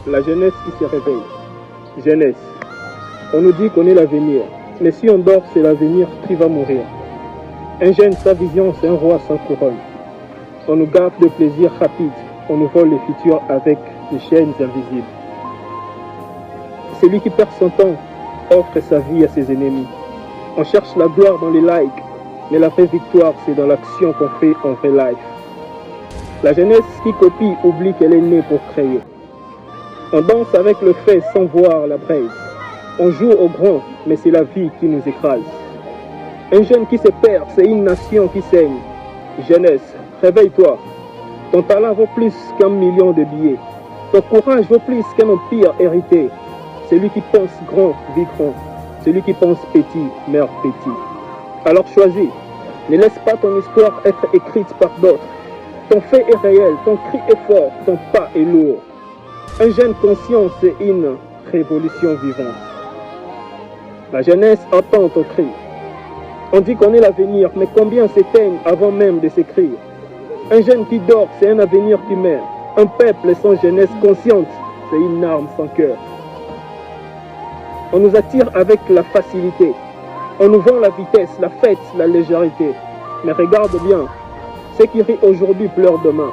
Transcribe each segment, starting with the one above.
La jeunesse qui se réveille. Jeunesse. On nous dit qu'on est l'avenir. Mais si on dort, c'est l'avenir qui va mourir. Un jeune, sa vision, c'est un roi sans couronne. On nous garde de plaisirs rapides. On nous vole le futur avec des chaînes invisibles. Celui qui perd son temps offre sa vie à ses ennemis. On cherche la gloire dans les likes, mais la vraie victoire, c'est dans l'action qu'on fait en vrai life. La jeunesse qui copie oublie qu'elle est née pour créer. On danse avec le fait sans voir la braise. On joue au grand, mais c'est la vie qui nous écrase. Un jeune qui se perd, c'est une nation qui saigne. Jeunesse, réveille-toi. Ton talent vaut plus qu'1 million de billets. Ton courage vaut plus qu'un empire hérité. Celui qui pense grand vit grand. Celui qui pense petit meurt petit. Alors choisis. Ne laisse pas ton histoire être écrite par d'autres. Ton fait est réel, ton cri est fort, ton pas est lourd. Un jeune conscient, c'est une révolution vivante. La jeunesse entend ton cri. On dit qu'on est l'avenir, mais combien s'éteignent avant même de s'écrire? Un jeune qui dort, c'est un avenir qui meurt. Un peuple sans jeunesse consciente, c'est une arme sans cœur. On nous attire avec la facilité. On nous vend la vitesse, la fête, la légèreté. Mais regarde bien, ceux qui rient aujourd'hui pleurent demain.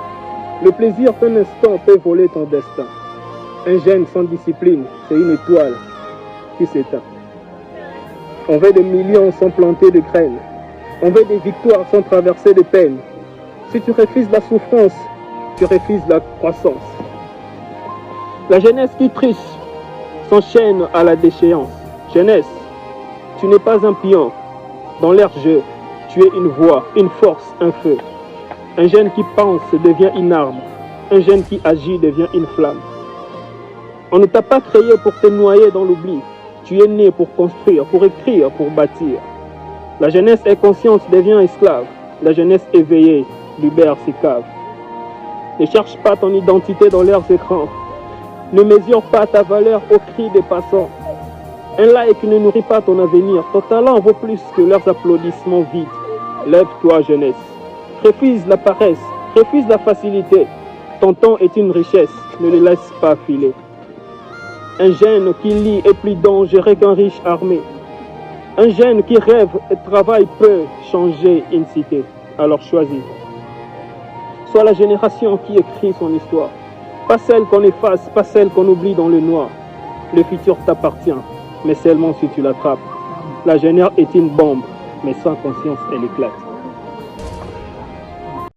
Le plaisir d'un instant peut voler ton destin. Un jeune sans discipline, c'est une étoile qui s'éteint. On veut des millions sans planter de graines. On veut des victoires sans traverser de peines. Si tu refuses la souffrance, tu refuses la croissance. La jeunesse qui triche s'enchaîne à la déchéance. Jeunesse, tu n'es pas un pion. Dans l'air jeu, tu es une voix, une force, un feu. Un jeune qui pense devient une arme. Un jeune qui agit devient une flamme. On ne t'a pas créé pour te noyer dans l'oubli. Tu es né pour construire, pour écrire, pour bâtir. La jeunesse est consciente, devient esclave. La jeunesse éveillée libère ses caves. Ne cherche pas ton identité dans leurs écrans. Ne mesure pas ta valeur au cri des passants. Un like ne nourrit pas ton avenir. Ton talent vaut plus que leurs applaudissements vides. Lève-toi, jeunesse. Refuse la paresse, refuse la facilité. Ton temps est une richesse, ne le laisse pas filer. Un jeune qui lit est plus dangereux qu'un riche armé. Un jeune qui rêve et travaille peut changer une cité. Alors choisis. Sois la génération qui écrit son histoire. Pas celle qu'on efface, pas celle qu'on oublie dans le noir. Le futur t'appartient, mais seulement si tu l'attrapes. La jeunesse est une bombe, mais sans conscience, elle éclate.